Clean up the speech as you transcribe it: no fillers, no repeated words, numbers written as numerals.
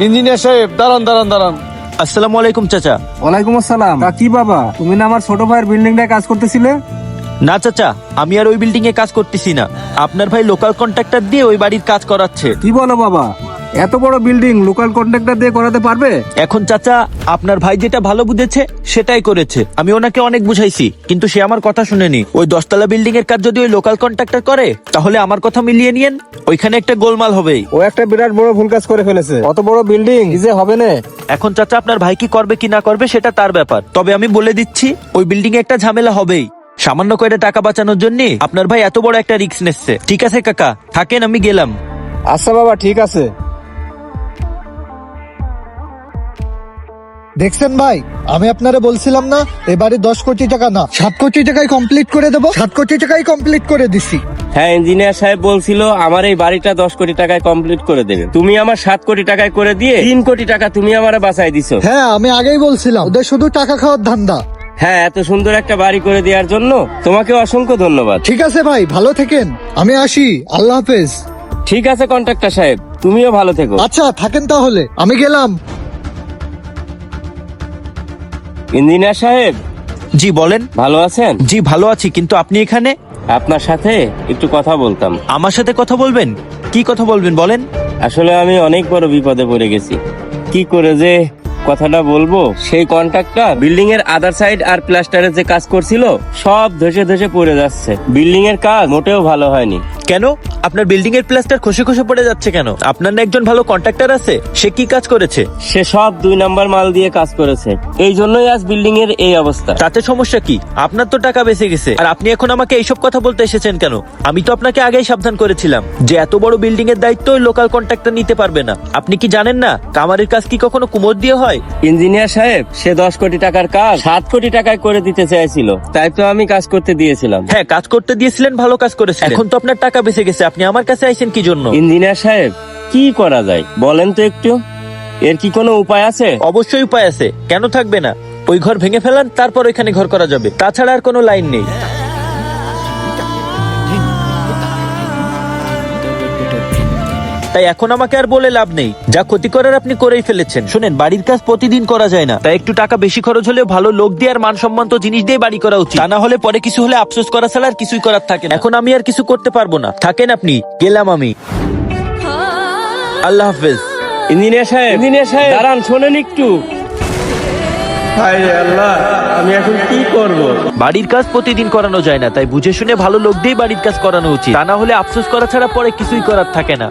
Engineer সাহেব দাঁড়ান দাঁড়ান দাঁড়ান। আসসালামু আলাইকুম চাচা। ওয়ালাইকুম আসসালাম। কি বাবা, তুমি না আমার ছোট ভাইয়ের বিল্ডিংটায় কাজ করতেছিলে? না চাচা, আমি আর ওই বিল্ডিং এ কাজ করতেছি না। আপনার ভাই লোকাল কন্ট্রাক্টর দিয়ে ওই বাড়ির কাজ করাচ্ছে। কি বলো বাবা, এত বড় বিল্ডিং লোকাল কন্ট্রাক্টর দিয়ে করাতে পারবে? এখন চাচা, আপনার ভাই যেটা ভালো বুঝেছে সেটাই করেছে। আমি ওনাকে অনেক বুঝাইছি, কিন্তু সে আমার কথা শুনেনি। ওই 10তলা বিল্ডিং এর কাজ যদি ওই লোকাল কন্ট্রাক্টর করে, তাহলে আমার কথা মিলিয়ে নিয়েন, ওইখানে একটা গোলমাল হবেই। ও একটা বিরাট বড় ভুল কাজ করে ফেলেছে। অত বড় বিল্ডিং যে হবে না। এখন চাচা, আপনার ভাই কি করবে কি না করবে সেটা তার ব্যাপার, তবে আমি বলে দিচ্ছি ওই বিল্ডিং এ একটা ঝামেলা হবেই। সামান্য কয়টা টাকা বাঁচানোর জন্য আপনার ভাই এত বড় একটা রিস্ক নিচ্ছে। ঠিক আছে কাকা, থাকেন, আমি গেলাম। আচ্ছা বাবা, ঠিক আছে। দেখছেন ভাই, আমি আপনারে বলছিলাম না এবারে 10 কোটি টাকা না 7 কোটি টাকায় কমপ্লিট করে দেবো। 7 কোটি টাকায় কমপ্লিট করে দিছি। হ্যাঁ, ইঞ্জিনিয়ার সাহেব বলছিল আমার এই বাড়িটা 10 কোটি টাকায় কমপ্লিট করে দেবে। তুমি আমার 7 কোটি টাকায় করে দিয়ে 3 কোটি টাকা তুমি আমারে বাঁচাই দিছো। হ্যাঁ, আমি আগেই বলছিলাম ওদের শুধু টাকা খাওয়ার ধান্দা। হ্যাঁ, এত সুন্দর একটা বাড়ি করে দেওয়ার জন্য তোমাকে অসংখ্য ধন্যবাদ। ঠিক আছে ভাই, ভালো থেকেন, আমি আসি, আল্লাহ হাফেজ। ঠিক আছে কন্ট্রাক্টর সাহেব, তুমিও ভালো থেকো। আচ্ছা থাকেন তাহলে, আমি গেলাম। ইঞ্জিনিয়ার সাহেব, জি বলেন। ভালো আছেন? জি ভালো আছি, কিন্তু আপনি এখানে? আপনার সাথে একটু কথা বলতাম। আমার সাথে কথা বলবেন? কি কথা বলবেন বলেন। আসলে আমি অনেক বড় বিপদে পড়ে গেছি। কি করে যে কথাটা বলবো, সেই কন্ট্রাক্টর বিল্ডিং এর আদার সাইড আর প্লাস্টারের যে কাজ করছিল সব ধসে ধসে পড়ে যাচ্ছে। বিল্ডিং এর কাজ মোটেও ভালো হয়নি। কেন? আপনার বিল্ডিং এর প্লাস্টার খসে খসে পড়ে যাচ্ছে কেন? আপনার না একজন ভালো কন্ট্রাক্টর আছে, সে কি কাজ করেছে? সে সব 2 নাম্বার মাল দিয়ে কাজ করেছে, এই জন্যই আজ বিল্ডিং এর এই অবস্থা। তাতে সমস্যা কি? আপনার তো টাকা বেঁচে গেছে, আর আপনি এখন আমাকে এইসব কথা বলতে এসেছেন কেন? আমি তো আপনাকে আগেই সাবধান করেছিলাম যে এত বড় বিল্ডিং এর দায়িত্ব ওই লোকাল কন্ট্রাক্টর নিতে পারবে না। আপনি কি জানেন না কামারের কাজ কি কখনো কুমোর দিয়ে হয়? ইঞ্জিনিয়ার সাহেব, সে 10 কোটি টাকার কাজ 7 কোটি টাকায় করে দিতে চাইছিল, তাই তো আমি কাজ করতে দিয়েছিলাম। হ্যাঁ, কাজ করতে দিয়েছিলেন, ভালো কাজ করেছেন। এখন তো আপনার টাকা বেঁচে গেছে, আপনি আমার কাছে আইছেন কি জন্য? ইঞ্জিনিয়ার সাহেব, কি করা যায় বলেন তো একটু? এর কি কোনো উপায় আছে? অবশ্যই উপায় আছে, কেন থাকবে না? ওই ঘর ভেঙে ফেলান, তারপর এখানে ঘর করা যাবে, তাছাড়া আর কোনো লাইন নেই। তাই এখন আমাকে আর বলে লাভ নেই, যা ক্ষতি করার আপনি করেই ফেলেছেন। শুনেন, বাড়ির কাজ প্রতিদিন করা যায় না, তাই একটু টাকা বেশি খরচ হলেও ভালো লোক দিয়ে আর মানসম্মত জিনিস দিয়ে বাড়ি করা উচিত। তা না হলে পরে কিছু হলে আফসোস করা ছাড়া আর কিছুই করার থাকে না। এখন আমি আর কিছু করতে পারবো না, থাকেন আপনি, গেলাম আমি, আল্লাহ হাফেজ। ইঞ্জিনিয়ার সাহেব দাঁড়ান, শোনেন একটু। হায় আল্লাহ, আমি এখন কি করব? বাড়ির কাজ প্রতিদিন করানো যায় না, তাই বুঝে শুনে ভালো লোক দিয়ে বাড়ির কাজ করানো উচিত। তা না হলে আফসোস করা ছাড়া পরে কিছুই করার থাকে না।